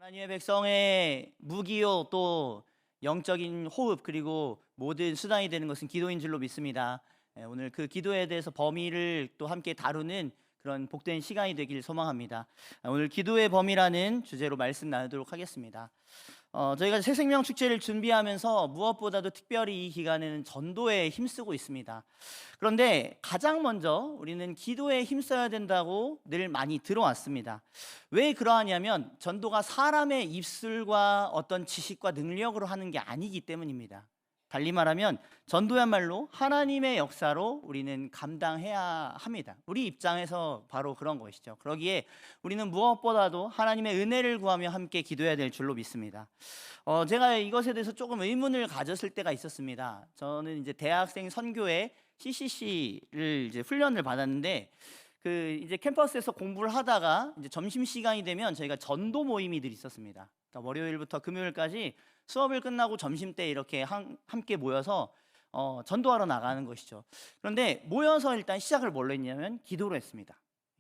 하나님의 백성의 무기요 또 영적인 호흡 그리고 모든 수단이 되는 것은 기도인 줄로 믿습니다. 오늘 그 기도에 대해서 범위를 또 함께 다루는 그런 복된 시간이 되길 소망합니다. 오늘 기도의 범위라는 주제로 말씀 나누도록 하겠습니다. 저희가 새생명 축제를 준비하면서 무엇보다도 특별히 이 기간에는 전도에 힘쓰고 있습니다. 그런데 가장 먼저 우리는 기도에 힘써야 된다고 늘 많이 들어왔습니다. 왜 그러하냐면 전도가 사람의 입술과 어떤 지식과 능력으로 하는 게 아니기 때문입니다. 달리 말하면 전도야말로 하나님의 역사로 우리는 감당해야 합니다. 우리 입장에서 바로 그런 것이죠. 그러기에 우리는 무엇보다도 하나님의 은혜를 구하며 함께 기도해야 될 줄로 믿습니다. 제가 이것에 대해서 조금 의문을 가졌을 때가 있었습니다. 저는 이제 대학생 선교회 CCC를 이제 훈련을 받았는데 그 이제 캠퍼스에서 공부를 하다가 이제 점심 시간이 되면 저희가 전도 모임이들 있었습니다. 그러니까 월요일부터 금요일까지 수업을 끝나고 점심 때 이렇게 함께 모여서 전도하러 나가는 것이죠. 그런데 모여서 일단 시작을 뭘로 했냐면 기도로 했습니다.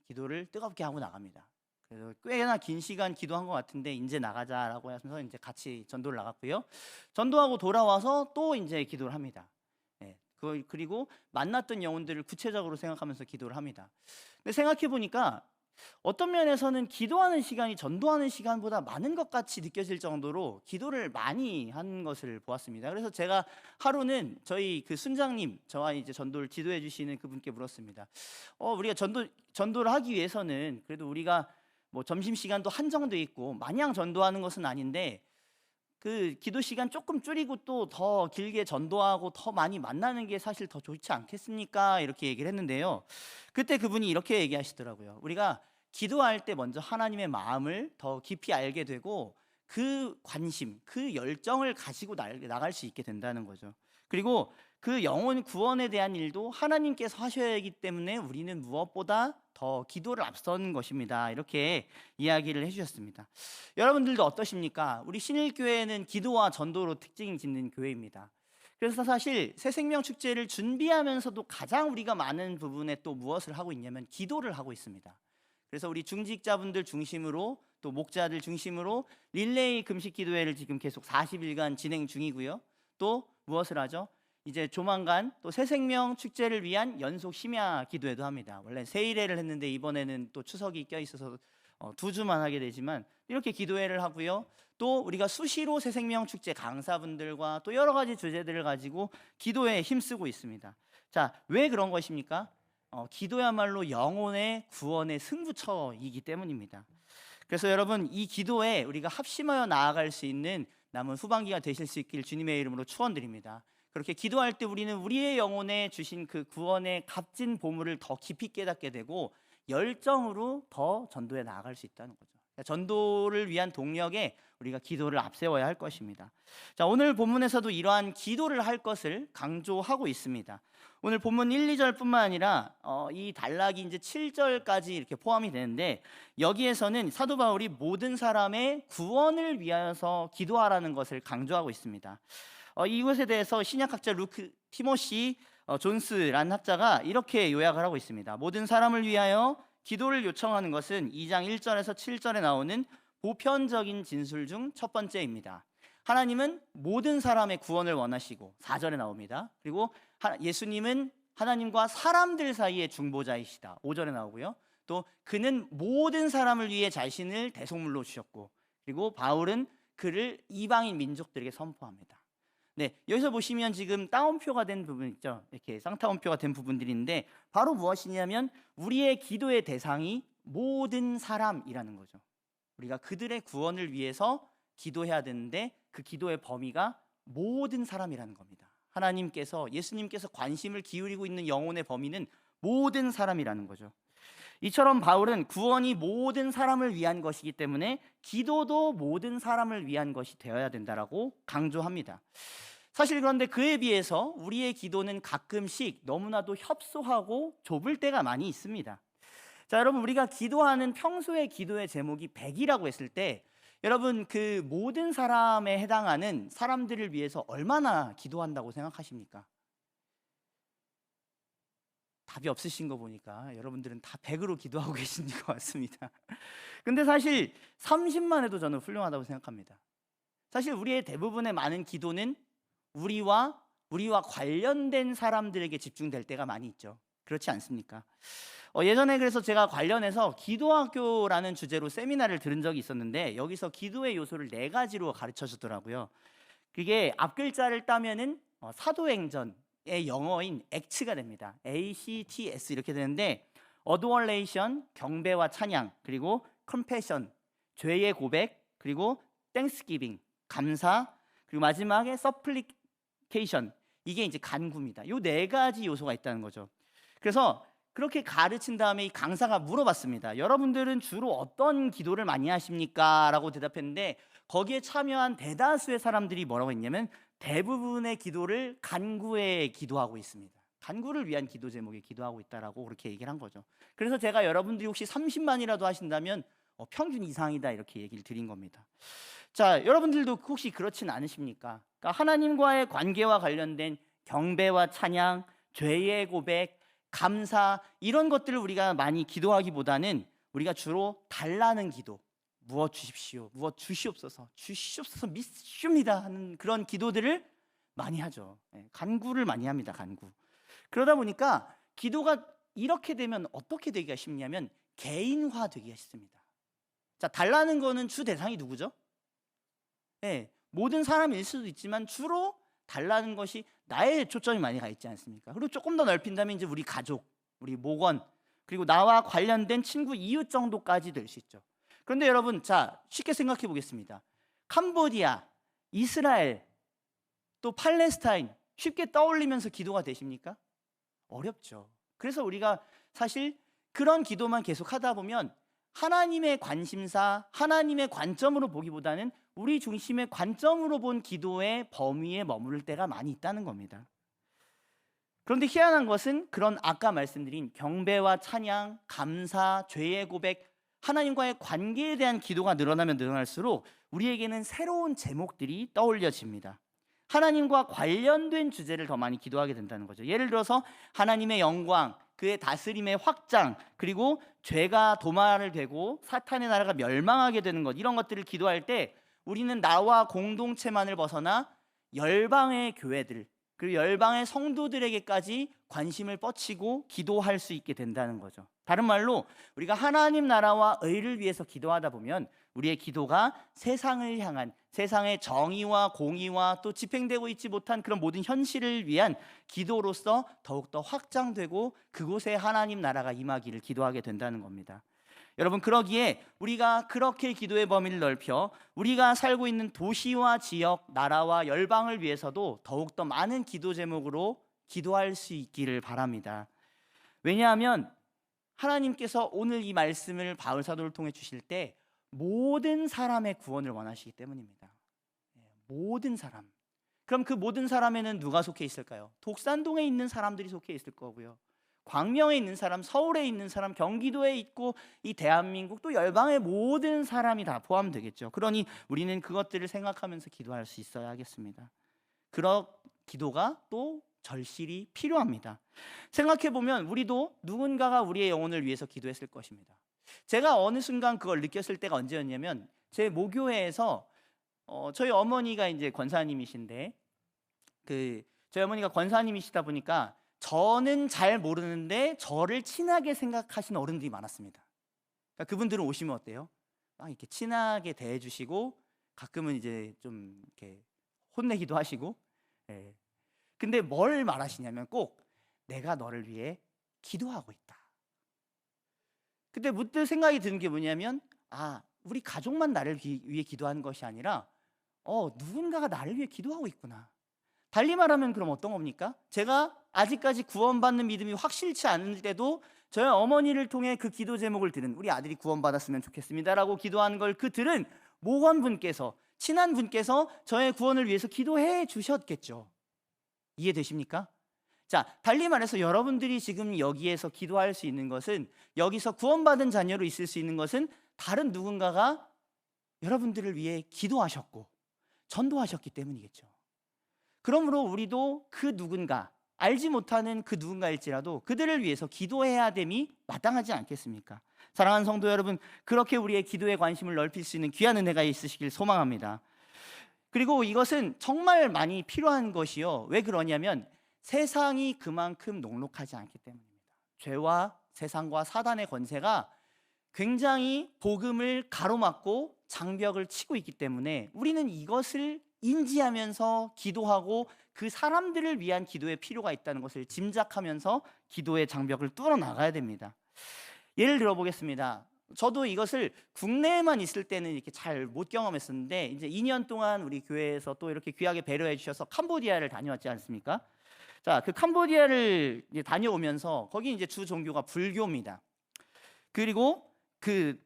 기도를 뜨겁게 하고 나갑니다. 그래서 꽤나 긴 시간 기도한 것 같은데 이제 나가자라고 해서 이제 같이 전도를 나갔고요. 전도하고 돌아와서 또 이제 기도를 합니다. 그리고 만났던 영혼들을 구체적으로 생각하면서 기도를 합니다. 근데 생각해 보니까 어떤 면에서는 기도하는 시간이 전도하는 시간보다 많은 것 같이 느껴질 정도로 기도를 많이 한 것을 보았습니다. 그래서 제가 하루는 저희 그 순장님, 저와 이제 전도를 지도해 주시는 그분께 물었습니다. 우리가 전도를 하기 위해서는 그래도 우리가 뭐 점심 시간도 한정돼 있고 마냥 전도하는 것은 아닌데 그 기도 시간 조금 줄이고 또 더 길게 전도하고 더 많이 만나는 게 사실 더 좋지 않겠습니까? 이렇게 얘기를 했는데요. 그때 그분이 이렇게 얘기하시더라고요. 우리가 기도할 때 먼저 하나님의 마음을 더 깊이 알게 되고 그 관심, 그 열정을 가지고 나갈 수 있게 된다는 거죠. 그리고 그 영혼 구원에 대한 일도 하나님께서 하셔야 하기 때문에 우리는 무엇보다 더 기도를 앞서는 것입니다. 이렇게 이야기를 해주셨습니다. 여러분들도 어떠십니까? 우리 신일교회는 기도와 전도로 특징 짓는 교회입니다. 그래서 사실 새생명 축제를 준비하면서도 가장 우리가 많은 부분에 또 무엇을 하고 있냐면 기도를 하고 있습니다. 그래서 우리 중직자분들 중심으로 또 목자들 중심으로 릴레이 금식 기도회를 지금 계속 40일간 진행 중이고요. 또 무엇을 하죠? 이제 조만간 또 새생명 축제를 위한 연속 심야 기도회도 합니다. 원래 세일회를 했는데 이번에는 또 추석이 껴있어서 2주만 하게 되지만 이렇게 기도회를 하고요. 또 우리가 수시로 새생명 축제 강사분들과 또 여러 가지 주제들을 가지고 기도에 힘쓰고 있습니다. 자, 왜 그런 것입니까? 기도야말로 영혼의 구원의 승부처이기 때문입니다. 그래서 여러분 이 기도에 우리가 합심하여 나아갈 수 있는 남은 후반기가 되실 수 있길 주님의 이름으로 축원드립니다. 그렇게 기도할 때 우리는 우리의 영혼에 주신 그 구원의 값진 보물을 더 깊이 깨닫게 되고 열정으로 더 전도에 나아갈 수 있다는 거죠. 전도를 위한 동력에 우리가 기도를 앞세워야 할 것입니다. 자, 오늘 본문에서도 이러한 기도를 할 것을 강조하고 있습니다. 오늘 본문 1, 2절뿐만 아니라 이 단락이 이제 7절까지 이렇게 포함이 되는데 여기에서는 사도 바울이 모든 사람의 구원을 위하여서 기도하라는 것을 강조하고 있습니다. 이것에 대해서 신약학자 루크 티모시 존스라는 학자가 이렇게 요약을 하고 있습니다. 모든 사람을 위하여 기도를 요청하는 것은 2장 1절에서 7절에 나오는 보편적인 진술 중 첫 번째입니다. 하나님은 모든 사람의 구원을 원하시고 4절에 나옵니다. 그리고 예수님은 하나님과 사람들 사이의 중보자이시다. 5절에 나오고요. 또 그는 모든 사람을 위해 자신을 대속물로 주셨고 그리고 바울은 그를 이방인 민족들에게 선포합니다. 네, 여기서 보시면 지금 따옴표가 된 부분 있죠. 이렇게 쌍따옴표가 된 부분들인데 바로 무엇이냐면 우리의 기도의 대상이 모든 사람이라는 거죠. 우리가 그들의 구원을 위해서 기도해야 되는데 그 기도의 범위가 모든 사람이라는 겁니다. 하나님께서 예수님께서 관심을 기울이고 있는 영혼의 범위는 모든 사람이라는 거죠. 이처럼 바울은 구원이 모든 사람을 위한 것이기 때문에 기도도 모든 사람을 위한 것이 되어야 된다라고 강조합니다. 사실 그런데 그에 비해서 우리의 기도는 가끔씩 너무나도 협소하고 좁을 때가 많이 있습니다. 자, 여러분 우리가 기도하는 평소의 기도의 제목이 100이라고 했을 때 여러분 그 모든 사람에 해당하는 사람들을 위해서 얼마나 기도한다고 생각하십니까? 답이 없으신 거 보니까 여러분들은 다 100으로 기도하고 계신 것 같습니다. 근데 사실 30만 해도 저는 훌륭하다고 생각합니다. 사실 우리의 대부분의 많은 기도는 우리와 관련된 사람들에게 집중될 때가 많이 있죠. 그렇지 않습니까? 예전에 그래서 제가 관련해서 기도학교라는 주제로 세미나를 들은 적이 있었는데, 여기서 기도의 요소를 4가지로 가르쳐 주더라고요. 그게 앞글자를 따면은 사도행전의 영어인 act가 됩니다. ACTS 이렇게 되는데, 어도얼레이션, 경배와 찬양, 그리고 컴패션, 죄의 고백, 그리고 땡스기빙, 감사, 그리고 마지막에 서플리케이션, 이게 이제 간구입니다. 요 4가지 요소가 있다는 거죠. 그래서 그렇게 가르친 다음에 이 강사가 물어봤습니다. 여러분들은 주로 어떤 기도를 많이 하십니까? 라고 대답했는데, 거기에 참여한 대다수의 사람들이 뭐라고 했냐면, 대부분의 기도를 간구에 기도하고 있습니다. 간구를 위한 기도 제목에 기도하고 있다라고 그렇게 얘기를 한 거죠. 그래서 제가 여러분들이 혹시 30만이라도 하신다면 평균 이상이다 이렇게 얘기를 드린 겁니다. 자, 여러분들도 혹시 그렇진 않으십니까? 그러니까 하나님과의 관계와 관련된 경배와 찬양, 죄의 고백, 감사, 이런 것들을 우리가 많이 기도하기보다는 우리가 주로 달라는 기도, 무엇 주십시오, 무엇 주시옵소서, 주시옵소서 믿습니다 하는 그런 기도들을 많이 하죠. 간구를 많이 합니다. 간구. 그러다 보니까 기도가 이렇게 되면 어떻게 되기가 쉽냐면 개인화되기가 쉽습니다. 자, 달라는 거는 주 대상이 누구죠? 모든 사람일 수도 있지만 주로 달라는 것이 나의 초점이 많이 가 있지 않습니까? 그리고 조금 더 넓힌다면 이제 우리 가족, 우리 목원, 그리고 나와 관련된 친구, 이웃 정도까지 될 수 있죠. 그런데 여러분, 자, 쉽게 생각해 보겠습니다. 캄보디아, 이스라엘, 또 팔레스타인 쉽게 떠올리면서 기도가 되십니까? 어렵죠. 그래서 우리가 사실 그런 기도만 계속 하다 보면 하나님의 관심사, 하나님의 관점으로 보기보다는 우리 중심의 관점으로 본 기도의 범위에 머무를 때가 많이 있다는 겁니다. 그런데 희한한 것은 그런 아까 말씀드린 경배와 찬양, 감사, 죄의 고백, 하나님과의 관계에 대한 기도가 늘어나면 늘어날수록 우리에게는 새로운 제목들이 떠올려집니다. 하나님과 관련된 주제를 더 많이 기도하게 된다는 거죠. 예를 들어서 하나님의 영광, 그의 다스림의 확장, 그리고 죄가 도말을 되고 사탄의 나라가 멸망하게 되는 것, 이런 것들을 기도할 때 우리는 나와 공동체만을 벗어나 열방의 교회들, 그리고 열방의 성도들에게까지 관심을 뻗치고 기도할 수 있게 된다는 거죠. 다른 말로 우리가 하나님 나라와 의를 위해서 기도하다 보면 우리의 기도가 세상을 향한, 세상의 정의와 공의와 또 집행되고 있지 못한 그런 모든 현실을 위한 기도로서 더욱더 확장되고 그곳에 하나님 나라가 임하기를 기도하게 된다는 겁니다. 여러분, 그러기에 우리가 그렇게 기도의 범위를 넓혀 우리가 살고 있는 도시와 지역, 나라와 열방을 위해서도 더욱더 많은 기도 제목으로 기도할 수 있기를 바랍니다. 왜냐하면 하나님께서 오늘 이 말씀을 바울 사도를 통해 주실 때 모든 사람의 구원을 원하시기 때문입니다. 모든 사람. 그럼 그 모든 사람에는 누가 속해 있을까요? 독산동에 있는 사람들이 속해 있을 거고요. 광명에 있는 사람, 서울에 있는 사람, 경기도에 있고 이 대한민국 또 열방의 모든 사람이 다 포함되겠죠. 그러니 우리는 그것들을 생각하면서 기도할 수 있어야 하겠습니다. 그런 기도가 또 절실히 필요합니다. 생각해 보면 우리도 누군가가 우리의 영혼을 위해서 기도했을 것입니다. 제가 어느 순간 그걸 느꼈을 때가 언제였냐면 제 모교회에서 저희 어머니가 이제 권사님이신데 저희 어머니가 권사님이시다 보니까 저는 잘 모르는데 저를 친하게 생각하시는 어른들이 많았습니다. 그러니까 그분들은 오시면 어때요? 막 이렇게 친하게 대해주시고 가끔은 이제 좀 이렇게 혼내기도 하시고. 근데 뭘 말하시냐면 꼭 내가 너를 위해 기도하고 있다. 그때 문득 생각이 드는 게 뭐냐면 우리 가족만 나를 위해 기도하는 것이 아니라 누군가가 나를 위해 기도하고 있구나. 달리 말하면 그럼 어떤 겁니까? 제가 아직까지 구원받는 믿음이 확실치 않을 때도 저희 어머니를 통해 그 기도 제목을 들은 우리 아들이 구원받았으면 좋겠습니다라고 기도하는 걸 들은 목원분께서, 친한 분께서 저의 구원을 위해서 기도해 주셨겠죠. 이해되십니까? 자, 달리 말해서 여러분들이 지금 여기에서 기도할 수 있는 것은, 여기서 구원받은 자녀로 있을 수 있는 것은 다른 누군가가 여러분들을 위해 기도하셨고 전도하셨기 때문이겠죠. 그러므로 우리도 그 누군가, 알지 못하는 그 누군가일지라도 그들을 위해서 기도해야 됨이 마땅하지 않겠습니까? 사랑하는 성도 여러분, 그렇게 우리의 기도에 관심을 넓힐 수 있는 귀한 은혜가 있으시길 소망합니다. 그리고 이것은 정말 많이 필요한 것이요. 왜 그러냐면 세상이 그만큼 녹록하지 않기 때문입니다. 죄와 세상과 사단의 권세가 굉장히 복음을 가로막고 장벽을 치고 있기 때문에 우리는 이것을 인지하면서 기도하고 그 사람들을 위한 기도의 필요가 있다는 것을 짐작하면서 기도의 장벽을 뚫어 나가야 됩니다. 예를 들어 보겠습니다. 저도 이것을 국내에만 있을 때는 이렇게 잘 못 경험했었는데 이제 2년 동안 우리 교회에서 또 이렇게 귀하게 배려해 주셔서 캄보디아를 다녀왔지 않습니까? 자, 그 캄보디아를 이제 다녀오면서 거기 이제 주 종교가 불교입니다. 그리고 그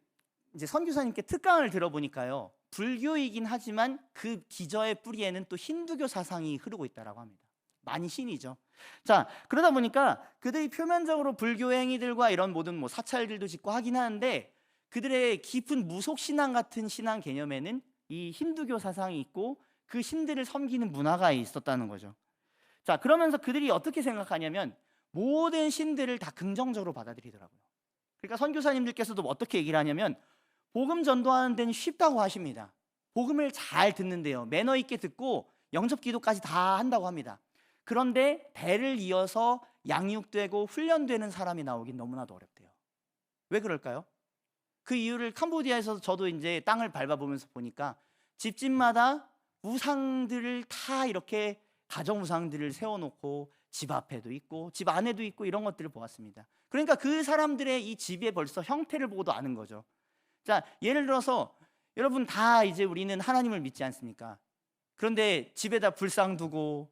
이제 선교사님께 특강을 들어보니까요, 불교이긴 하지만 그 기저의 뿌리에는 또 힌두교 사상이 흐르고 있다라고 합니다. 만신이죠. 자, 그러다 보니까 그들이 표면적으로 불교 행위들과 이런 모든 뭐 사찰들도 짓고 하긴 하는데 그들의 깊은 무속 신앙 같은 신앙 개념에는 이 힌두교 사상이 있고 그 신들을 섬기는 문화가 있었다는 거죠. 자, 그러면서 그들이 어떻게 생각하냐면 모든 신들을 다 긍정적으로 받아들이더라고요. 그러니까 선교사님들께서도 어떻게 얘기를 하냐면 복음 전도하는 데는 쉽다고 하십니다. 복음을 잘 듣는데요, 매너 있게 듣고 영접 기도까지 다 한다고 합니다. 그런데 대를 이어서 양육되고 훈련되는 사람이 나오긴 너무나도 어렵대요. 왜 그럴까요? 그 이유를 캄보디아에서 저도 이제 땅을 밟아보면서 보니까 집집마다 우상들을 다 이렇게 가정 우상들을 세워놓고 집 앞에도 있고 집 안에도 있고 이런 것들을 보았습니다. 그러니까 그 사람들의 이 집에 벌써 형태를 보고도 아는 거죠. 자, 예를 들어서 여러분 다 이제 우리는 하나님을 믿지 않습니까? 그런데 집에다 불상 두고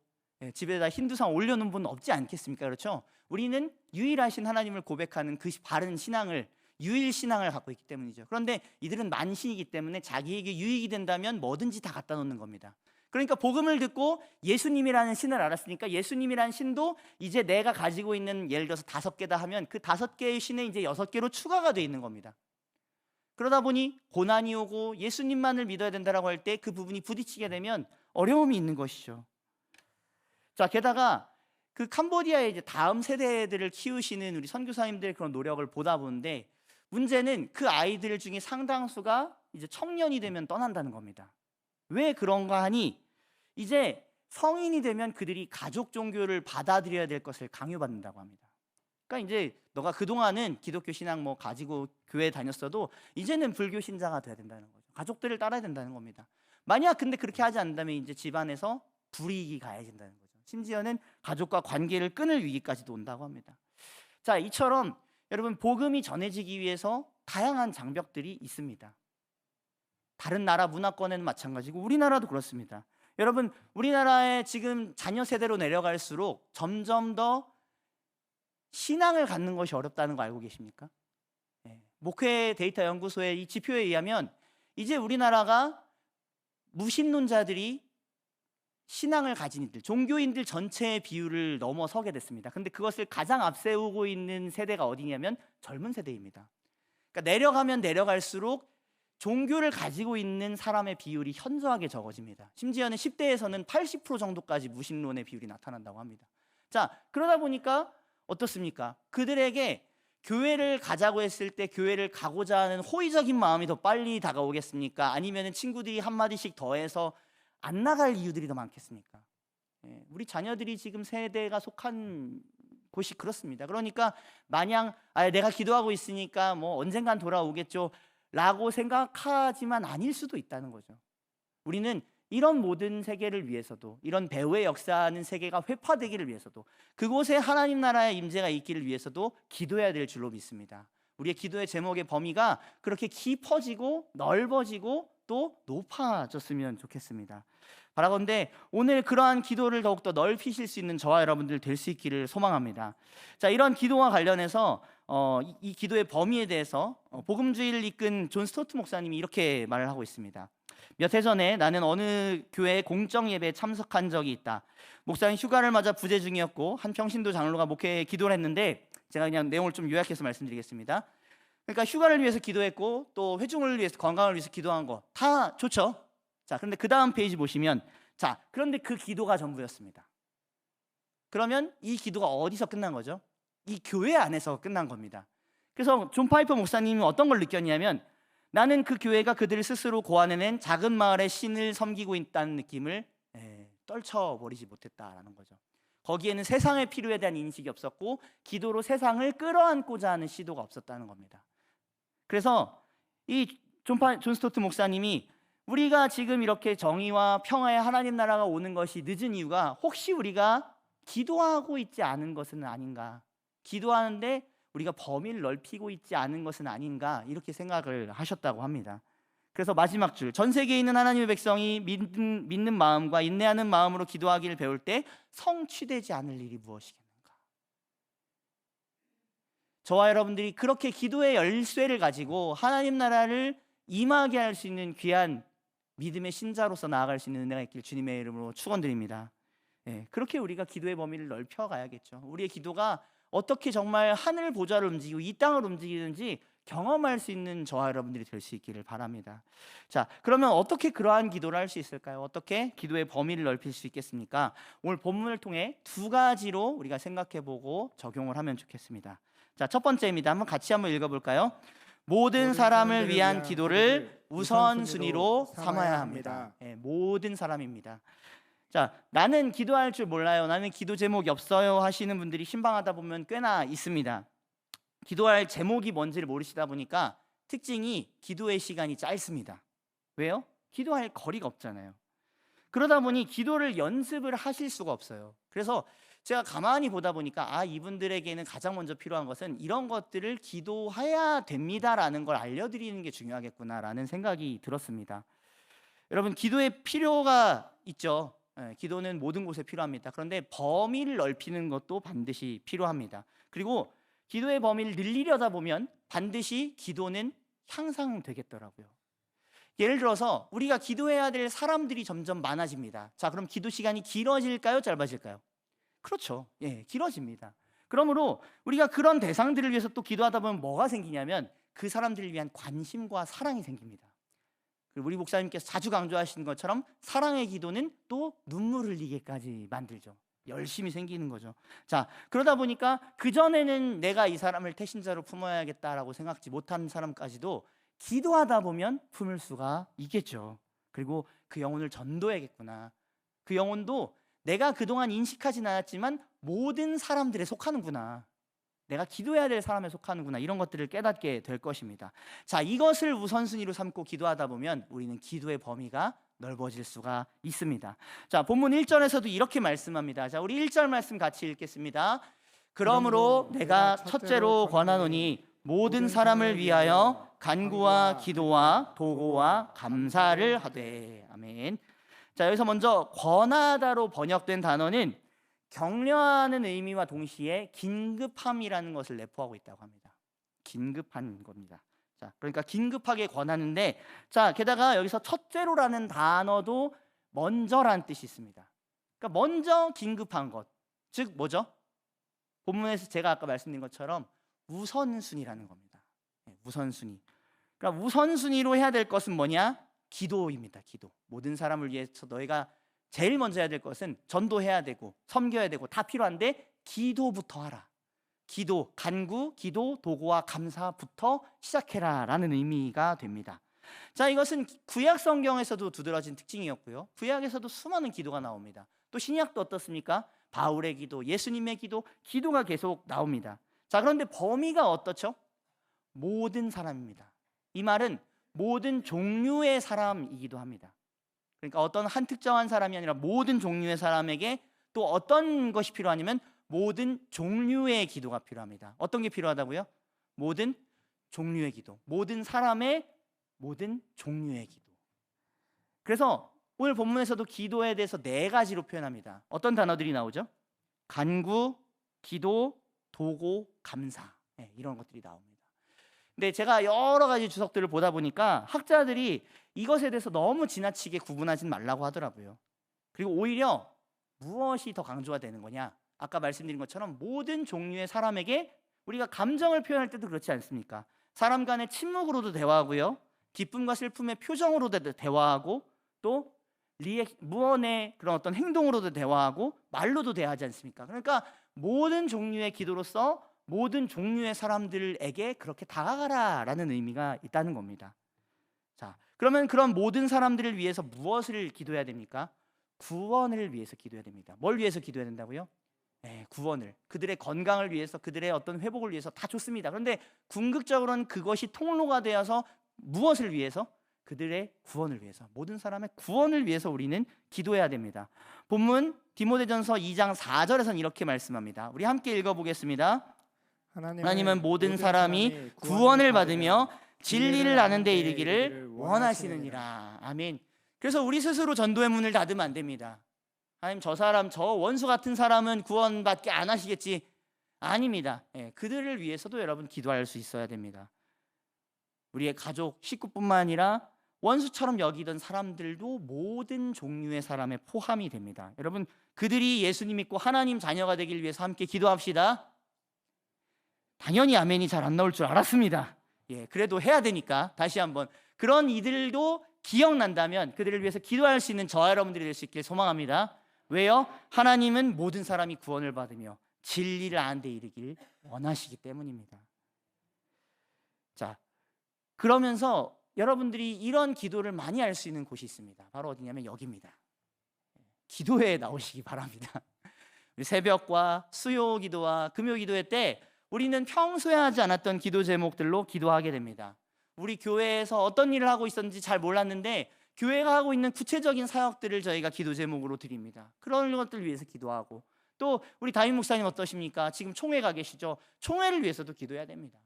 집에다 힌두상 올려놓은 분 없지 않겠습니까? 그렇죠? 우리는 유일하신 하나님을 고백하는 그 바른 신앙을, 유일 신앙을 갖고 있기 때문이죠. 그런데 이들은 만신이기 때문에 자기에게 유익이 된다면 뭐든지 다 갖다 놓는 겁니다. 그러니까 복음을 듣고 예수님이라는 신을 알았으니까 예수님이라는 신도 이제 내가 가지고 있는, 예를 들어서 5개다 하면 그 5개의 신에 이제 6개로 추가가 돼 있는 겁니다. 그러다 보니 고난이 오고 예수님만을 믿어야 된다라고 할 때 그 부분이 부딪히게 되면 어려움이 있는 것이죠. 자, 게다가 그 캄보디아의 이제 다음 세대들을 키우시는 우리 선교사님들의 그런 노력을 보다 보는데 문제는 그 아이들 중에 상당수가 이제 청년이 되면 떠난다는 겁니다. 왜 그런가 하니 이제 성인이 되면 그들이 가족 종교를 받아들여야 될 것을 강요받는다고 합니다. 그러니까 이제 너가 그동안은 기독교 신앙 뭐 가지고 교회 다녔어도 이제는 불교 신자가 돼야 된다는 거죠. 가족들을 따라야 된다는 겁니다. 만약 근데 그렇게 하지 않는다면 이제 집안에서 불이익이 가해진다는 거죠. 심지어는 가족과 관계를 끊을 위기까지도 온다고 합니다. 자, 이처럼 여러분 복음이 전해지기 위해서 다양한 장벽들이 있습니다. 다른 나라 문화권에는 마찬가지고 우리나라도 그렇습니다. 여러분 우리나라의 지금 자녀 세대로 내려갈수록 점점 더 신앙을 갖는 것이 어렵다는 거 알고 계십니까? 목회 데이터 연구소의 이 지표에 의하면 이제 우리나라가 무신론자들이 신앙을 가진 이들, 종교인들 전체의 비율을 넘어서게 됐습니다. 근데 그것을 가장 앞세우고 있는 세대가 어디냐면 젊은 세대입니다. 그러니까 내려가면 내려갈수록 종교를 가지고 있는 사람의 비율이 현저하게 적어집니다. 심지어는 10대에서는 80% 정도까지 무신론의 비율이 나타난다고 합니다. 자, 그러다 보니까 어떻습니까? 그들에게 교회를 가자고 했을 때 교회를 가고자 하는 호의적인 마음이 더 빨리 다가오겠습니까? 아니면 친구들이 한마디씩 더해서 안 나갈 이유들이 더 많겠습니까? 우리 자녀들이 지금 세대가 속한 곳이 그렇습니다. 그러니까 마냥 내가 기도하고 있으니까 뭐 언젠간 돌아오겠죠 라고 생각하지만 아닐 수도 있다는 거죠. 우리는 이런 모든 세계를 위해서도, 이런 배후의 역사하는 세계가 회파되기를 위해서도, 그곳에 하나님 나라의 임재가 있기를 위해서도 기도해야 될 줄로 믿습니다. 우리의 기도의 제목의 범위가 그렇게 깊어지고 넓어지고 또 높아졌으면 좋겠습니다. 바라건대 오늘 그러한 기도를 더욱더 넓히실 수 있는 저와 여러분들 될 수 있기를 소망합니다. 자, 이런 기도와 관련해서 이 기도의 범위에 대해서 복음주의를 이끈 존 스토트 목사님이 이렇게 말을 하고 있습니다. 몇 해 전에 나는 어느 교회 공정 예배에 참석한 적이 있다. 목사님 휴가를 맞아 부재 중이었고 한 평신도 장로가 목회에 기도를 했는데 제가 그냥 내용을 좀 요약해서 말씀드리겠습니다. 그러니까 휴가를 위해서 기도했고 또 회중을 위해서, 건강을 위해서 기도한 거 다 좋죠. 자, 그런데 그 다음 페이지 보시면, 자, 그런데 그 기도가 전부였습니다. 그러면 이 기도가 어디서 끝난 거죠? 이 교회 안에서 끝난 겁니다. 그래서 존 파이퍼 목사님이 어떤 걸 느꼈냐면 나는 그 교회가 그들 스스로 고안해낸 작은 마을의 신을 섬기고 있다는 느낌을 떨쳐버리지 못했다라는 거죠. 거기에는 세상의 필요에 대한 인식이 없었고 기도로 세상을 끌어안고자 하는 시도가 없었다는 겁니다. 그래서 이 존 스토트 목사님이 우리가 지금 이렇게 정의와 평화의 하나님 나라가 오는 것이 늦은 이유가 혹시 우리가 기도하고 있지 않은 것은 아닌가, 기도하는데 우리가 범위를 넓히고 있지 않은 것은 아닌가, 이렇게 생각을 하셨다고 합니다. 그래서 마지막 줄, 전 세계에 있는 하나님의 백성이 믿는 마음과 인내하는 마음으로 기도하기를 배울 때 성취되지 않을 일이 무엇이겠는가. 저와 여러분들이 그렇게 기도의 열쇠를 가지고 하나님 나라를 임하게 할 수 있는 귀한 믿음의 신자로서 나아갈 수 있는 은혜가 있길 주님의 이름으로 축원드립니다. 그렇게 우리가 기도의 범위를 넓혀가야겠죠. 우리의 기도가 어떻게 정말 하늘 보좌를 움직이고 이 땅을 움직이는지 경험할 수 있는 저와 여러분들이 될 수 있기를 바랍니다. 자, 그러면 어떻게 그러한 기도를 할 수 있을까요? 어떻게 기도의 범위를 넓힐 수 있겠습니까? 오늘 본문을 통해 두 가지로 우리가 생각해보고 적용을 하면 좋겠습니다. 자, 첫 번째입니다. 같이 한번 읽어볼까요? 모든 사람을 위한 기도를 우선순위로 삼아야 합니다. 모든 사람입니다. 자, 나는 기도할 줄 몰라요, 나는 기도 제목이 없어요 하시는 분들이 신방하다 보면 꽤나 있습니다. 기도할 제목이 뭔지를 모르시다 보니까 특징이 기도의 시간이 짧습니다. 왜요? 기도할 거리가 없잖아요. 그러다 보니 기도를 연습을 하실 수가 없어요. 그래서 제가 가만히 보다 보니까 이분들에게는 가장 먼저 필요한 것은 이런 것들을 기도해야 됩니다라는 걸 알려드리는 게 중요하겠구나라는 생각이 들었습니다. 여러분, 기도의 필요가 있죠. 기도는 모든 곳에 필요합니다. 그런데 범위를 넓히는 것도 반드시 필요합니다. 그리고 기도의 범위를 늘리려다 보면 반드시 기도는 향상되겠더라고요. 예를 들어서 우리가 기도해야 될 사람들이 점점 많아집니다. 자, 그럼 기도 시간이 길어질까요? 짧아질까요? 그렇죠. 길어집니다. 그러므로 우리가 그런 대상들을 위해서 또 기도하다 보면 뭐가 생기냐면 그 사람들을 위한 관심과 사랑이 생깁니다. 우리 목사님께서 자주 강조하시는 것처럼 사랑의 기도는 또 눈물 흘리게까지 만들죠. 열심히 생기는 거죠. 자, 그러다 보니까 그전에는 내가 이 사람을 태신자로 품어야겠다라고 생각지 못한 사람까지도 기도하다 보면 품을 수가 있겠죠. 그리고 그 영혼을 전도해야겠구나, 그 영혼도 내가 그동안 인식하진 않았지만 모든 사람들에 속하는구나, 내가 기도해야 될 사람에 속하는구나, 이런 것들을 깨닫게 될 것입니다. 자, 이것을 우선순위로 삼고 기도하다 보면 우리는 기도의 범위가 넓어질 수가 있습니다. 자, 본문 1절에서도 이렇게 말씀합니다. 자, 우리 1절 말씀 같이 읽겠습니다. 그러므로 내가 첫째로 권하노니 모든 사람을 위하여 간구와 기도와 도고와 감사를 하되. 아멘. 자, 여기서 먼저 권하다로 번역된 단어는 격려하는 의미와 동시에 긴급함이라는 것을 내포하고 있다고 합니다. 긴급한 겁니다. 자, 그러니까 긴급하게 권하는데, 자, 게다가 여기서 첫째로라는 단어도 먼저라는 뜻이 있습니다. 그러니까 먼저 긴급한 것, 즉 뭐죠? 본문에서 제가 아까 말씀드린 것처럼 우선순위라는 겁니다. 우선순위. 그러니까 우선순위로 해야 될 것은 뭐냐? 기도입니다. 기도. 모든 사람을 위해서 너희가 제일 먼저 해야 될 것은 전도해야 되고 섬겨야 되고 다 필요한데 기도부터 하라. 기도, 간구, 기도, 도구와 감사부터 시작해라 라는 의미가 됩니다. 자, 이것은 구약 성경에서도 두드러진 특징이었고요, 구약에서도 수많은 기도가 나옵니다. 또 신약도 어떻습니까? 바울의 기도, 예수님의 기도, 기도가 계속 나옵니다. 자, 그런데 범위가 어떻죠? 모든 사람입니다. 이 말은 모든 종류의 사람이기도 합니다. 그러니까 어떤 한 특정한 사람이 아니라 모든 종류의 사람에게 또 어떤 것이 필요하냐면 모든 종류의 기도가 필요합니다. 어떤 게 필요하다고요? 모든 종류의 기도, 모든 사람의 모든 종류의 기도. 그래서 오늘 본문에서도 기도에 대해서 네 가지로 표현합니다. 어떤 단어들이 나오죠? 간구, 기도, 도고, 감사, 이런 것들이 나옵니다. 근데 제가 여러 가지 주석들을 보다 보니까 학자들이 이것에 대해서 너무 지나치게 구분하지 말라고 하더라고요. 그리고 오히려 무엇이 더 강조가 되는 거냐? 아까 말씀드린 것처럼 모든 종류의 사람에게 우리가 감정을 표현할 때도 그렇지 않습니까? 사람 간의 침묵으로도 대화하고요, 기쁨과 슬픔의 표정으로도 대화하고, 또 무언의 그런 어떤 행동으로도 대화하고 말로도 대화하지 않습니까? 그러니까 모든 종류의 기도로서 모든 종류의 사람들에게 그렇게 다가가라라는 의미가 있다는 겁니다. 자, 그러면 그런 모든 사람들을 위해서 무엇을 기도해야 됩니까? 구원을 위해서 기도해야 됩니다. 뭘 위해서 기도해야 된다고요? 네, 구원을, 그들의 건강을 위해서, 그들의 어떤 회복을 위해서 다 좋습니다. 그런데 궁극적으로는 그것이 통로가 되어서 무엇을 위해서? 그들의 구원을 위해서, 모든 사람의 구원을 위해서 우리는 기도해야 됩니다. 본문 디모데전서 2장 4절에서는 이렇게 말씀합니다. 우리 함께 읽어보겠습니다. 하나님은 모든 사람이 구원을 받으며 진리를 아는 데 이르기를 원하시느니라. 아멘. 그래서 우리 스스로 전도의 문을 닫으면 안 됩니다. 하나님, 저 사람, 저 원수 같은 사람은 구원받게 안 하시겠지? 아닙니다. 그들을 위해서도 여러분 기도할 수 있어야 됩니다. 우리의 가족, 식구뿐만 아니라 원수처럼 여기던 사람들도 모든 종류의 사람에 포함이 됩니다. 여러분, 그들이 예수님 믿고 하나님 자녀가 되길 위해서 함께 기도합시다. 당연히 아멘이 잘 안 나올 줄 알았습니다. 그래도 해야 되니까 다시 한번, 그런 이들도 기억난다면 그들을 위해서 기도할 수 있는 저와 여러분들이 될 수 있길 소망합니다. 왜요? 하나님은 모든 사람이 구원을 받으며 진리를 아는 데 이르길 원하시기 때문입니다. 자, 그러면서 여러분들이 이런 기도를 많이 할 수 있는 곳이 있습니다. 바로 어디냐면 여기입니다. 기도회에 나오시기 바랍니다. 새벽과 수요 기도와 금요 기도회 때 우리는 평소에 하지 않았던 기도 제목들로 기도하게 됩니다. 우리 교회에서 어떤 일을 하고 있었는지 잘 몰랐는데 교회가 하고 있는 구체적인 사역들을 저희가 기도 제목으로 드립니다. 그런 것들을 위해서 기도하고, 또 우리 담임 목사님 어떠십니까? 지금 총회가 계시죠? 총회를 위해서도 기도해야 됩니다.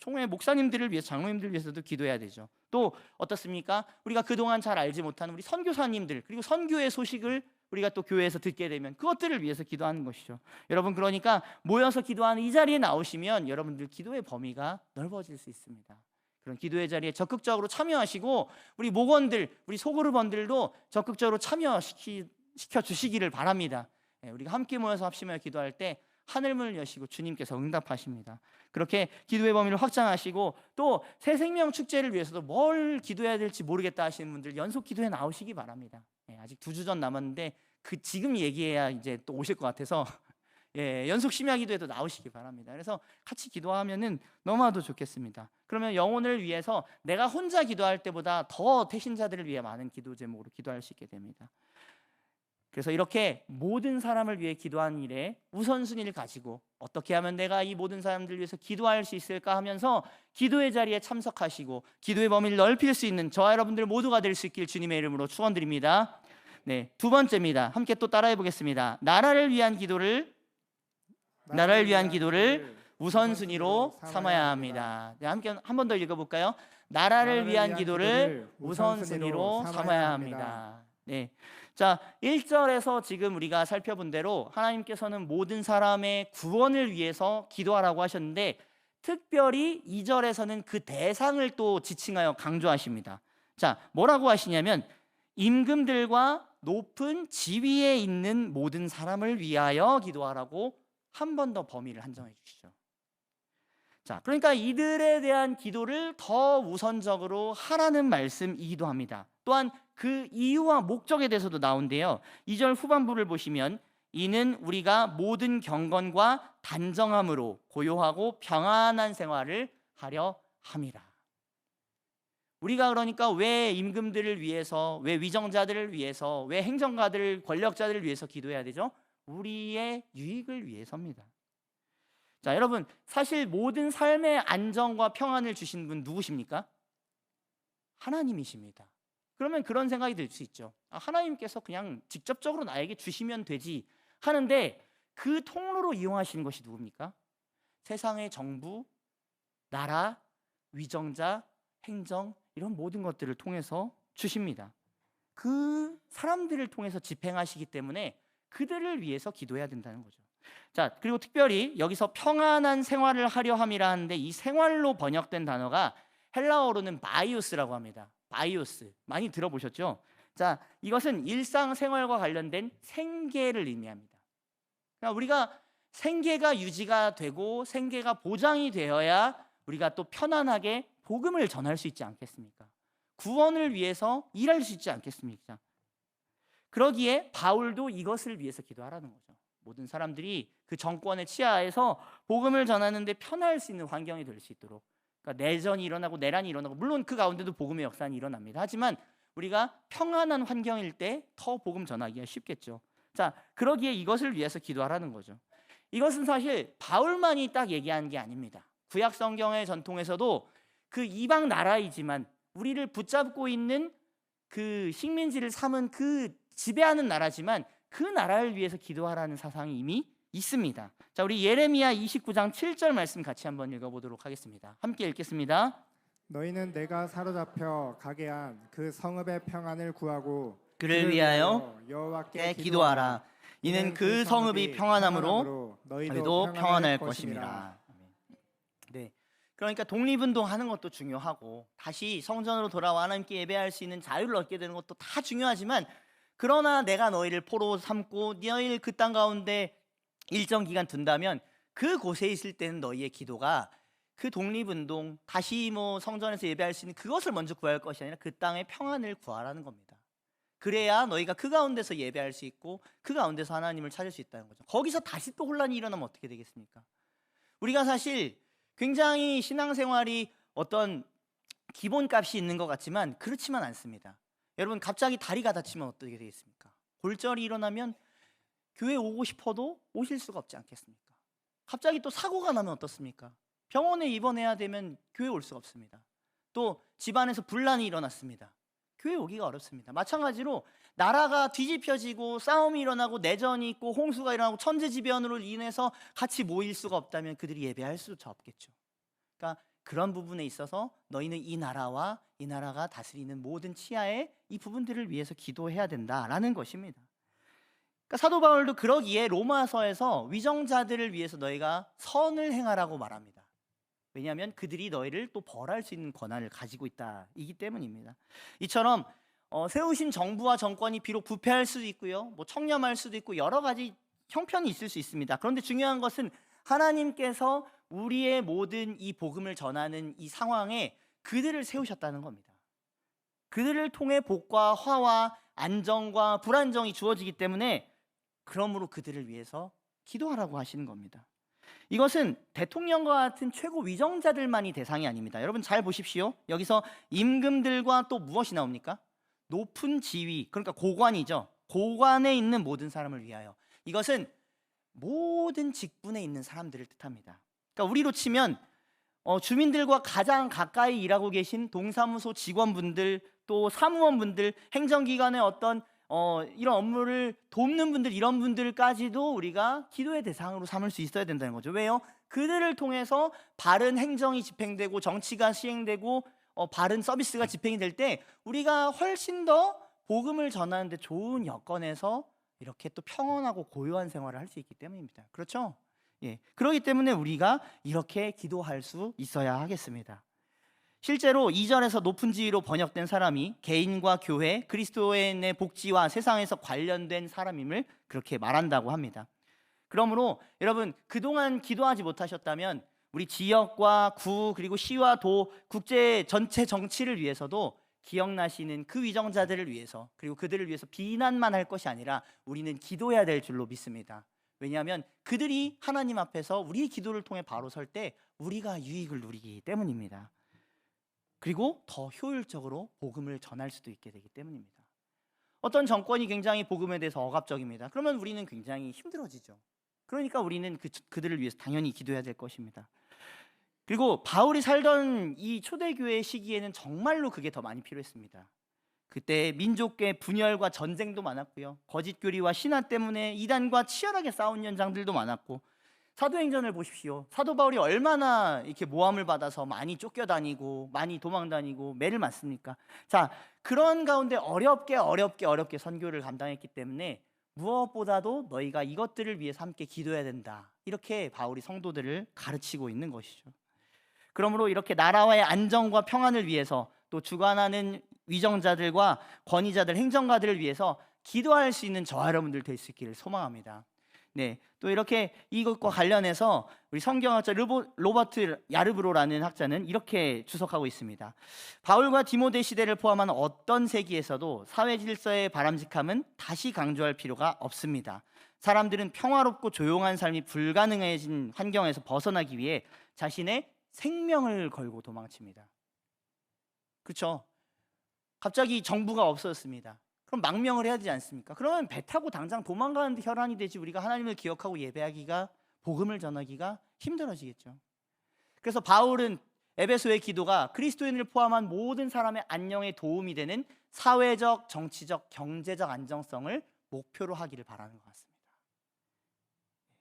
총회 목사님들을 위해서, 장로님들을 위해서도 기도해야 되죠. 또 어떻습니까? 우리가 그동안 잘 알지 못한 우리 선교사님들, 그리고 선교의 소식을 우리가 또 교회에서 듣게 되면 그것들을 위해서 기도하는 것이죠. 여러분, 그러니까 모여서 기도하는 이 자리에 나오시면 여러분들 기도의 범위가 넓어질 수 있습니다. 그런 기도의 자리에 적극적으로 참여하시고, 우리 목원들, 우리 소그룹원들도 적극적으로 참여시켜 주시기를 바랍니다. 우리가 함께 모여서 합심하여 기도할 때 하늘문을 여시고 주님께서 응답하십니다. 그렇게 기도의 범위를 확장하시고, 또 새생명 축제를 위해서도 뭘 기도해야 될지 모르겠다 하시는 분들 연속 기도에 나오시기 바랍니다. 아직 2주 전 남았는데 지금 얘기해야 이제 또 오실 것 같아서 연속 심야 기도에도 나오시기 바랍니다. 그래서 같이 기도하면은 너무나도 좋겠습니다. 그러면 영혼을 위해서 내가 혼자 기도할 때보다 더 태신자들을 위해 많은 기도 제목으로 기도할 수 있게 됩니다. 그래서 이렇게 모든 사람을 위해 기도하는 일에 우선순위를 가지고 어떻게 하면 내가 이 모든 사람들 위해서 기도할 수 있을까 하면서 기도의 자리에 참석하시고 기도의 범위를 넓힐 수 있는 저와 여러분들 모두가 될 수 있길 주님의 이름으로 축원드립니다. 두 번째입니다. 함께 또 따라해 보겠습니다. 나라를 위한 기도를 우선순위로 삼아야 합니다. 함께 한 번 더 읽어볼까요? 나라를 위한 기도를 우선순위로 삼아야 합니다. 자, 1절에서 지금 우리가 살펴본 대로 하나님께서는 모든 사람의 구원을 위해서 기도하라고 하셨는데, 특별히 2절에서는 그 대상을 또 지칭하여 강조하십니다. 자, 뭐라고 하시냐면 임금들과 높은 지위에 있는 모든 사람을 위하여 기도하라고 한 번 더 범위를 한정해 주시죠. 자, 그러니까 이들에 대한 기도를 더 우선적으로 하라는 말씀이기도 합니다. 또한 그 이유와 목적에 대해서도 나온대요. 2절 후반부를 보시면 이는 우리가 모든 경건과 단정함으로 고요하고 평안한 생활을 하려 함이라. 우리가 그러니까 왜 임금들을 위해서, 왜 위정자들을 위해서, 왜 행정가들, 권력자들을 위해서 기도해야 되죠? 우리의 유익을 위해서입니다. 자, 여러분, 사실 모든 삶의 안정과 평안을 주신 분 누구십니까? 하나님이십니다. 그러면 그런 생각이 들 수 있죠. 하나님께서 그냥 직접적으로 나에게 주시면 되지 하는데, 그 통로로 이용하시는 것이 누굽니까? 세상의 정부, 나라, 위정자, 행정, 이런 모든 것들을 통해서 주십니다. 그 사람들을 통해서 집행하시기 때문에 그들을 위해서 기도해야 된다는 거죠. 자, 그리고 특별히 여기서 평안한 생활을 하려 함이라 하는데, 이 생활로 번역된 단어가 헬라어로는 바이오스라고 합니다. 바이오스, 많이 들어보셨죠? 자, 이것은 일상생활과 관련된 생계를 의미합니다. 그러니까 우리가 생계가 유지가 되고 생계가 보장이 되어야 우리가 또 편안하게 복음을 전할 수 있지 않겠습니까? 구원을 위해서 일할 수 있지 않겠습니까? 그러기에 바울도 이것을 위해서 기도하라는 거죠. 모든 사람들이 그 정권의 치하에서 복음을 전하는데 편할 수 있는 환경이 될 수 있도록. 그러니까 내전이 일어나고 내란이 일어나고 물론 그 가운데도 복음의 역사는 일어납니다. 하지만 우리가 평안한 환경일 때 더 복음 전하기가 쉽겠죠. 자, 그러기에 이것을 위해서 기도하라는 거죠. 이것은 사실 바울만이 딱 얘기한 게 아닙니다. 구약 성경의 전통에서도 그 이방 나라이지만 우리를 붙잡고 있는 그 식민지를 삼은 그 지배하는 나라지만 그 나라를 위해서 기도하라는 사상이 이미 있습니다. 자, 우리 예레미야 29장 7절 말씀 같이 한번 읽어보도록 하겠습니다. 함께 읽겠습니다. 너희는 내가 사로잡혀 가게 한 그 성읍의 평안을 구하고 그를 위하여 여호와께 기도하라. 이는 그 성읍이 평안함으로 너희도 평안할 것입니다. 네. 그러니까 독립운동하는 것도 중요하고 다시 성전으로 돌아와 하나님께 예배할 수 있는 자유를 얻게 되는 것도 다 중요하지만 그러나 내가 너희를 포로 삼고 너희를 그 땅 가운데 일정 기간 둔다면 그곳에 있을 때는 너희의 기도가 그 독립운동 다시 성전에서 예배할 수 있는 그것을 먼저 구할 것이 아니라 그 땅의 평안을 구하라는 겁니다. 그래야 너희가 그 가운데서 예배할 수 있고 그 가운데서 하나님을 찾을 수 있다는 거죠. 거기서 다시 또 혼란이 일어나면 어떻게 되겠습니까? 우리가 사실 굉장히 신앙생활이 어떤 기본값이 있는 것 같지만 그렇지만 않습니다. 여러분 갑자기 다리가 다치면 어떻게 되겠습니까? 골절이 일어나면 교회 오고 싶어도 오실 수가 없지 않겠습니까? 갑자기 또 사고가 나면 어떻습니까? 병원에 입원해야 되면 교회 올 수가 없습니다. 또 집안에서 분란이 일어났습니다. 교회 오기가 어렵습니다. 마찬가지로 나라가 뒤집혀지고 싸움이 일어나고 내전이 있고 홍수가 일어나고 천재지변으로 인해서 같이 모일 수가 없다면 그들이 예배할 수조차 없겠죠. 그러니까 그런 부분에 있어서 너희는 이 나라와 이 나라가 다스리는 모든 치하의 이 부분들을 위해서 기도해야 된다라는 것입니다. 그러니까 사도 바울도 그러기에 로마서에서 위정자들을 위해서 너희가 선을 행하라고 말합니다. 왜냐하면 그들이 너희를 또 벌할 수 있는 권한을 가지고 있다이기 때문입니다. 이처럼 세우신 정부와 정권이 비록 부패할 수도 있고요, 청렴할 수도 있고 여러 가지 형편이 있을 수 있습니다. 그런데 중요한 것은 하나님께서 우리의 모든 이 복음을 전하는 이 상황에 그들을 세우셨다는 겁니다. 그들을 통해 복과 화와 안정과 불안정이 주어지기 때문에 그러므로 그들을 위해서 기도하라고 하시는 겁니다. 이것은 대통령과 같은 최고 위정자들만이 대상이 아닙니다. 여러분 잘 보십시오. 여기서 임금들과 또 무엇이 나옵니까? 높은 지위, 그러니까 고관이죠. 고관에 있는 모든 사람을 위하여. 이것은 모든 직분에 있는 사람들을 뜻합니다. 그러니까 우리로 치면 주민들과 가장 가까이 일하고 계신 동사무소 직원분들, 또 사무원분들, 행정기관의 어떤 이런 업무를 돕는 분들, 이런 분들까지도 우리가 기도의 대상으로 삼을 수 있어야 된다는 거죠. 왜요? 그들을 통해서 바른 행정이 집행되고 정치가 시행되고 바른 서비스가 집행이 될 때 우리가 훨씬 더 복음을 전하는 데 좋은 여건에서 이렇게 또 평온하고 고요한 생활을 할 수 있기 때문입니다. 그렇죠? 예. 그렇기 때문에 우리가 이렇게 기도할 수 있어야 하겠습니다. 실제로 2절에서 높은 지위로 번역된 사람이 개인과 교회, 그리스도인의 복지와 세상에서 관련된 사람임을 그렇게 말한다고 합니다. 그러므로 여러분 그동안 기도하지 못하셨다면 우리 지역과 구 그리고 시와 도, 국제 전체 정치를 위해서도 기억나시는 그 위정자들을 위해서, 그리고 그들을 위해서 비난만 할 것이 아니라 우리는 기도해야 될 줄로 믿습니다. 왜냐하면 그들이 하나님 앞에서 우리의 기도를 통해 바로 설 때 우리가 유익을 누리기 때문입니다. 그리고 더 효율적으로 복음을 전할 수도 있게 되기 때문입니다. 어떤 정권이 굉장히 복음에 대해서 억압적입니다. 그러면 우리는 굉장히 힘들어지죠. 그러니까 우리는 그들을 위해서 당연히 기도해야 될 것입니다. 그리고 바울이 살던 이 초대교회 시기에는 정말로 그게 더 많이 필요했습니다. 그때 민족계 분열과 전쟁도 많았고요, 거짓 교리와 신화 때문에 이단과 치열하게 싸운 현장들도 많았고, 사도행전을 보십시오. 사도 바울이 얼마나 이렇게 모함을 받아서 많이 쫓겨다니고 많이 도망다니고 매를 맞습니까? 자, 그런 가운데 어렵게 선교를 감당했기 때문에 무엇보다도 너희가 이것들을 위해서 함께 기도해야 된다, 이렇게 바울이 성도들을 가르치고 있는 것이죠. 그러므로 이렇게 나라와의 안정과 평안을 위해서, 또 주관하는 위정자들과 권위자들, 행정가들을 위해서 기도할 수 있는 저와 여러분들 될 수 있기를 소망합니다. 네, 또 이렇게 이것과 관련해서 우리 성경학자 로버트 야르브로라는 학자는 이렇게 주석하고 있습니다. 바울과 디모데 시대를 포함한 어떤 세기에서도 사회 질서의 바람직함은 다시 강조할 필요가 없습니다. 사람들은 평화롭고 조용한 삶이 불가능해진 환경에서 벗어나기 위해 자신의 생명을 걸고 도망칩니다. 그렇죠? 갑자기 정부가 없어졌습니다. 그럼 망명을 해야 되지 않습니까? 그러면 배 타고 당장 도망가는데 혈안이 되지, 우리가 하나님을 기억하고 예배하기가, 복음을 전하기가 힘들어지겠죠. 그래서 바울은 에베소의 기도가 그리스도인을 포함한 모든 사람의 안녕에 도움이 되는 사회적, 정치적, 경제적 안정성을 목표로 하기를 바라는 것 같습니다.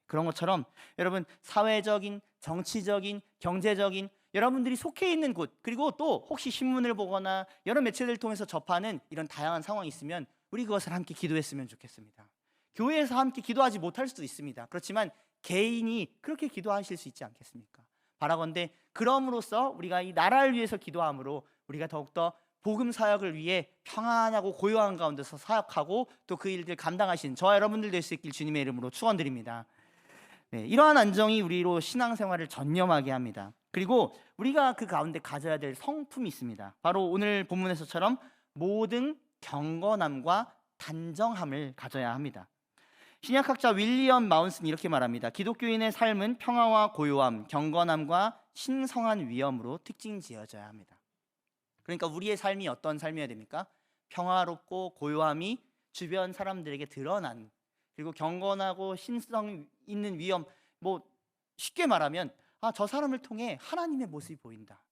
그런 것처럼 여러분, 사회적인, 정치적인, 경제적인 여러분들이 속해 있는 곳, 그리고 또 혹시 신문을 보거나 여러 매체들을 통해서 접하는 이런 다양한 상황이 있으면 우리 그것을 함께 기도했으면 좋겠습니다. 교회에서 함께 기도하지 못할 수도 있습니다. 그렇지만 개인이 그렇게 기도하실 수 있지 않겠습니까? 바라건대 그럼으로써 우리가 이 나라를 위해서 기도함으로 우리가 더욱더 복음 사역을 위해 평안하고 고요한 가운데서 사역하고 또 그 일들 감당하신 저와 여러분들 될 수 있길 주님의 이름으로 축원드립니다. 네, 이러한 안정이 우리로 신앙생활을 전념하게 합니다. 그리고 우리가 그 가운데 가져야 될 성품이 있습니다. 바로 오늘 본문에서처럼 모든 경건함과 단정함을 가져야 합니다. 신약학자 윌리엄 마운스는 이렇게 말합니다. 기독교인의 삶은 평화와 고요함, 경건함과 신성한 위엄으로 특징 지어져야 합니다. 그러니까 우리의 삶이 어떤 삶이어야 됩니까? 평화롭고 고요함이 주변 사람들에게 드러난, 그리고 경건하고 신성 있는 위엄, 뭐 쉽게 말하면 저 사람을 통해 하나님의 모습이 보인다,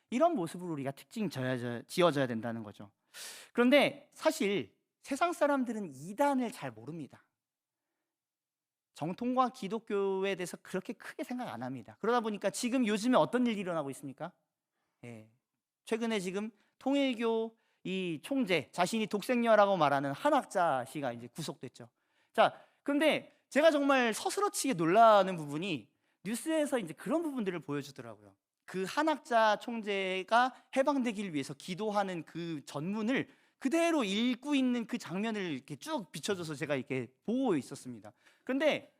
이런 모습으로 우리가 특징 지어져야 된다는 거죠. 그런데 사실 세상 사람들은 이단을 잘 모릅니다. 정통과 기독교에 대해서 그렇게 크게 생각 안 합니다. 그러다 보니까 지금 요즘에 어떤 일이 일어나고 있습니까? 최근에 지금 통일교 이 총재, 자신이 독생녀라고 말하는 한학자 씨가 이제 구속됐죠. 자, 근데 제가 정말 서스러치게 놀라는 부분이 뉴스에서 이제 그런 부분들을 보여주더라고요. 그 한학자 총재가 해방되기를 위해서 기도하는 그 전문을 그대로 읽고 있는 그 장면을 이렇게 쭉 비춰줘서 제가 이렇게 보고 있었습니다. 그런데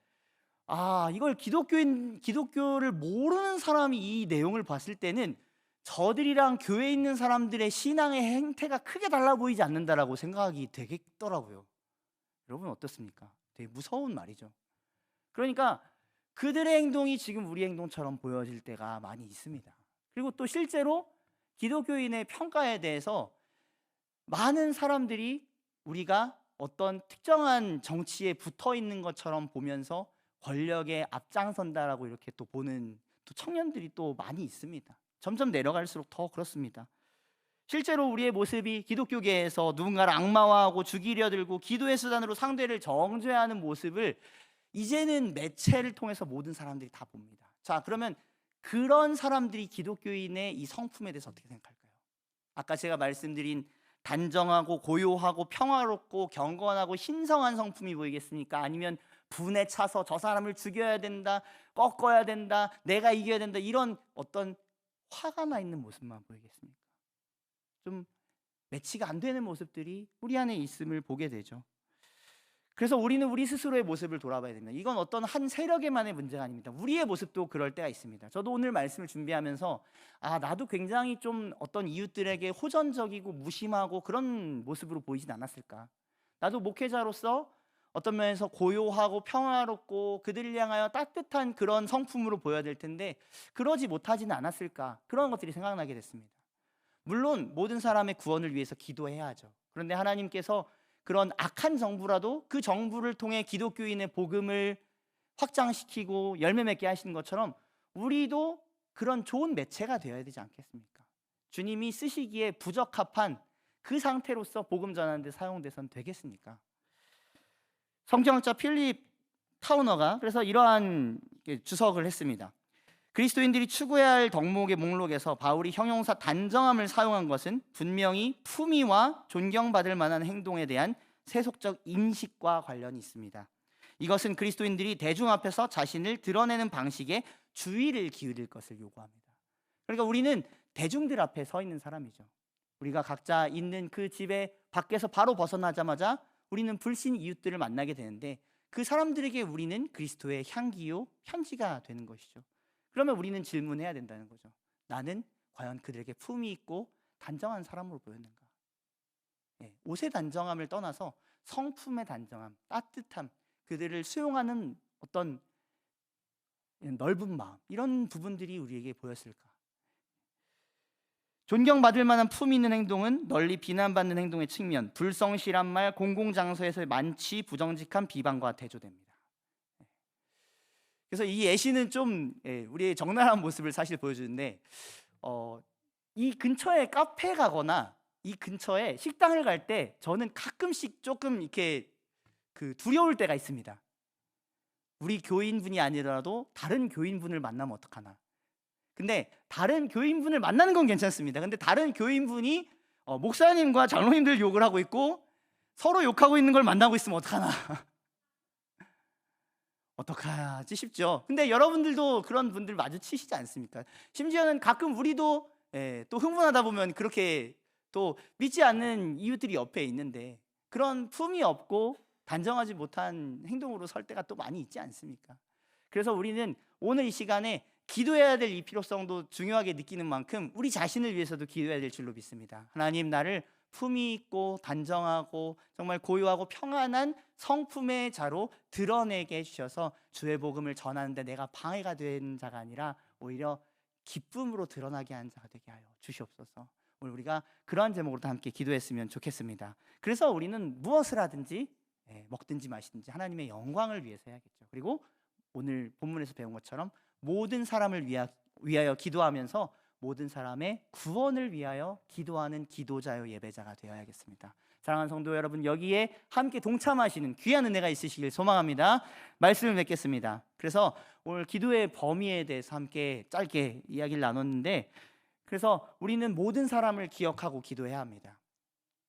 이걸 기독교를 모르는 사람이 이 내용을 봤을 때는 저들이랑 교회에 있는 사람들의 신앙의 행태가 크게 달라 보이지 않는다라고 생각이 되겠더라고요. 여러분 어떻습니까? 되게 무서운 말이죠. 그러니까 그들의 행동이 지금 우리 행동처럼 보여질 때가 많이 있습니다. 그리고 또 실제로 기독교인의 평가에 대해서 많은 사람들이 우리가 어떤 특정한 정치에 붙어 있는 것처럼 보면서 권력에 앞장선다라고 이렇게 또 보는 또 청년들이 또 많이 있습니다. 점점 내려갈수록 더 그렇습니다. 실제로 우리의 모습이 기독교계에서 누군가를 악마화하고 죽이려 들고 기도의 수단으로 상대를 정죄하는 모습을 이제는 매체를 통해서 모든 사람들이 다 봅니다. 자, 그러면 그런 사람들이 기독교인의 이 성품에 대해서 어떻게 생각할까요? 아까 제가 말씀드린 단정하고 고요하고 평화롭고 경건하고 신성한 성품이 보이겠습니까? 아니면 분에 차서 저 사람을 죽여야 된다, 꺾어야 된다, 내가 이겨야 된다, 이런 어떤 화가 나 있는 모습만 보이겠습니까? 좀 매치가 안 되는 모습들이 우리 안에 있음을 보게 되죠. 그래서 우리는 우리 스스로의 모습을 돌아봐야 됩니다. 이건 어떤 한 세력에만의 문제가 아닙니다. 우리의 모습도 그럴 때가 있습니다. 저도 오늘 말씀을 준비하면서 나도 굉장히 좀 어떤 이웃들에게 호전적이고 무심하고 그런 모습으로 보이진 않았을까. 나도 목회자로서 어떤 면에서 고요하고 평화롭고 그들을 향하여 따뜻한 그런 성품으로 보여야 될 텐데 그러지 못하지는 않았을까. 그런 것들이 생각나게 됐습니다. 물론 모든 사람의 구원을 위해서 기도해야 하죠. 그런데 하나님께서 그런 악한 정부라도 그 정부를 통해 기독교인의 복음을 확장시키고 열매 맺게 하시는 것처럼 우리도 그런 좋은 매체가 되어야 되지 않겠습니까? 주님이 쓰시기에 부적합한 그 상태로서 복음 전하는 데 사용돼서는 되겠습니까? 성경학자 필립 타우너가 그래서 이러한 주석을 했습니다. 그리스도인들이 추구해야 할 덕목의 목록에서 바울이 형용사 단정함을 사용한 것은 분명히 품위와 존경받을 만한 행동에 대한 세속적 인식과 관련이 있습니다. 이것은 그리스도인들이 대중 앞에서 자신을 드러내는 방식에 주의를 기울일 것을 요구합니다. 그러니까 우리는 대중들 앞에 서 있는 사람이죠. 우리가 각자 있는 그 집에 밖에서 바로 벗어나자마자 우리는 불신 이웃들을 만나게 되는데 그 사람들에게 우리는 그리스도의 향기요 편지가 되는 것이죠. 그러면 우리는 질문해야 된다는 거죠. 나는 과연 그들에게 품이 있고 단정한 사람으로 보였는가? 옷의 단정함을 떠나서 성품의 단정함, 따뜻함, 그들을 수용하는 어떤 넓은 마음, 이런 부분들이 우리에게 보였을까? 존경받을 만한 품이 있는 행동은 널리 비난받는 행동의 측면, 불성실한 말, 공공장소에서 많지 부정직한 비방과 대조됩니다. 그래서 이 예시는 좀 우리의 적나라한 모습을 사실 보여주는데, 이 근처에 카페 가거나 이 근처에 식당을 갈 때 저는 가끔씩 조금 이렇게 두려울 때가 있습니다. 우리 교인분이 아니더라도 다른 교인분을 만나면 어떡하나. 근데 다른 교인분을 만나는 건 괜찮습니다. 근데 다른 교인분이 목사님과 장로님들 욕을 하고 있고 서로 욕하고 있는 걸 만나고 있으면 어떡하나. 어떡하지 싶죠. 근데 여러분들도 그런 분들 마주치시지 않습니까? 심지어는 가끔 우리도 또 흥분하다 보면 그렇게 또 믿지 않는 이웃들이 옆에 있는데 그런 품이 없고 단정하지 못한 행동으로 설 때가 또 많이 있지 않습니까? 그래서 우리는 오늘 이 시간에 기도해야 될 이 필요성도 중요하게 느끼는 만큼 우리 자신을 위해서도 기도해야 될 줄로 믿습니다. 하나님, 나를 품이 있고 단정하고 정말 고요하고 평안한 성품의 자로 드러내게 해주셔서 주의 복음을 전하는데 내가 방해가 되는 자가 아니라 오히려 기쁨으로 드러나게 하는 자가 되게 하여 주시옵소서. 오늘 우리가 그러한 제목으로 다 함께 기도했으면 좋겠습니다. 그래서 우리는 무엇을 하든지 먹든지 마시든지 하나님의 영광을 위해서 해야겠죠. 그리고 오늘 본문에서 배운 것처럼 모든 사람을 위하여 기도하면서 모든 사람의 구원을 위하여 기도하는 기도자요 예배자가 되어야겠습니다. 사랑하는 성도 여러분, 여기에 함께 동참하시는 귀한 은혜가 있으시길 소망합니다. 말씀을 맺겠습니다. 그래서 오늘 기도의 범위에 대해서 함께 짧게 이야기를 나눴는데, 그래서 우리는 모든 사람을 기억하고 기도해야 합니다.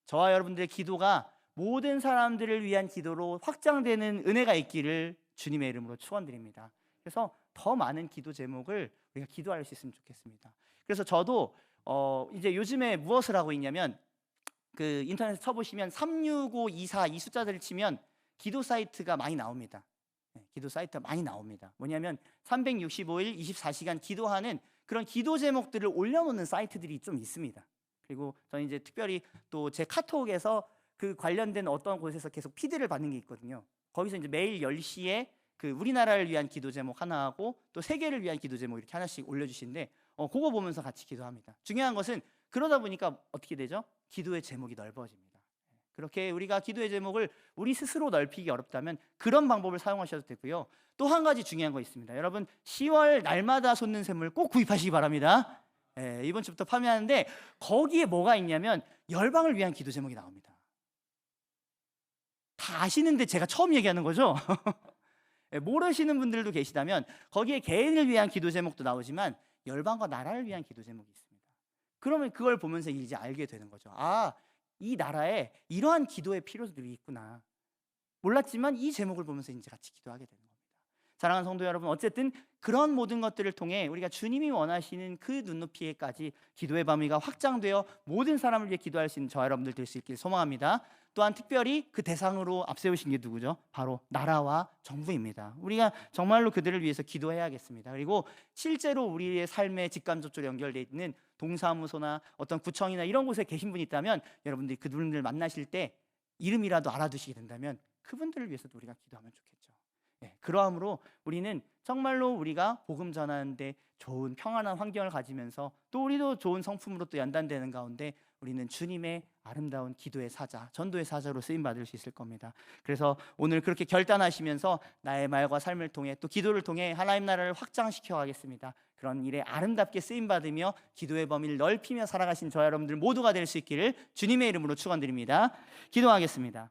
저와 여러분들의 기도가 모든 사람들을 위한 기도로 확장되는 은혜가 있기를 주님의 이름으로 축원드립니다. 그래서 더 많은 기도 제목을 우리가 기도할 수 있으면 좋겠습니다. 그래서 저도 이제 요즘에 무엇을 하고 있냐면 인터넷에 쳐보시면 36524 이 숫자들을 치면 기도 사이트가 많이 나옵니다. 기도 사이트가 많이 나옵니다. 뭐냐면 365일 24시간 기도하는 그런 기도 제목들을 올려놓는 사이트들이 좀 있습니다. 그리고 저는 이제 특별히 또 제 카톡에서 그 관련된 어떤 곳에서 계속 피드를 받는 게 있거든요. 거기서 이제 매일 10시에 우리나라를 위한 기도 제목 하나 하고 또 세계를 위한 기도 제목 이렇게 하나씩 올려주시는데 그거 보면서 같이 기도합니다. 중요한 것은 그러다 보니까 어떻게 되죠? 기도의 제목이 넓어집니다. 그렇게 우리가 기도의 제목을 우리 스스로 넓히기 어렵다면 그런 방법을 사용하셔도 되고요. 또 한 가지 중요한 거 있습니다. 여러분 10월 날마다 솟는 샘물 꼭 구입하시기 바랍니다. 이번 주부터 판매하는데 거기에 뭐가 있냐면 열방을 위한 기도 제목이 나옵니다. 다 아시는데 제가 처음 얘기하는 거죠? 모르시는 분들도 계시다면 거기에 개인을 위한 기도 제목도 나오지만 열방과 나라를 위한 기도 제목이 있습니다. 그러면 그걸 보면서 이제 알게 되는 거죠. 아, 이 나라에 이러한 기도의 필요들이 있구나. 몰랐지만 이 제목을 보면서 이제 같이 기도하게 되는 겁니다. 사랑하는 성도 여러분, 어쨌든 그런 모든 것들을 통해 우리가 주님이 원하시는 그 눈높이에까지 기도의 범위가 확장되어 모든 사람을 위해 기도할 수 있는 저와 여러분들 될 수 있길 소망합니다. 또한 특별히 그 대상으로 앞세우신 게 누구죠? 바로 나라와 정부입니다. 우리가 정말로 그들을 위해서 기도해야겠습니다. 그리고 실제로 우리의 삶에 직간접적으로 연결되어 있는 동사무소나 어떤 구청이나 이런 곳에 계신 분이 있다면 여러분들이 그분들 만나실 때 이름이라도 알아두시게 된다면 그분들을 위해서도 우리가 기도하면 좋겠죠. 그러함으로 우리는 정말로 우리가 복음 전하는데 좋은 평안한 환경을 가지면서 또 우리도 좋은 성품으로 또 연단되는 가운데 우리는 주님의 아름다운 기도의 사자, 전도의 사자로 쓰임 받을 수 있을 겁니다. 그래서 오늘 그렇게 결단하시면서 나의 말과 삶을 통해 또 기도를 통해 하나님 나라를 확장시켜 가겠습니다. 그런 일에 아름답게 쓰임 받으며 기도의 범위를 넓히며 살아가신 저와 여러분들 모두가 될 수 있기를 주님의 이름으로 축원드립니다. 기도하겠습니다.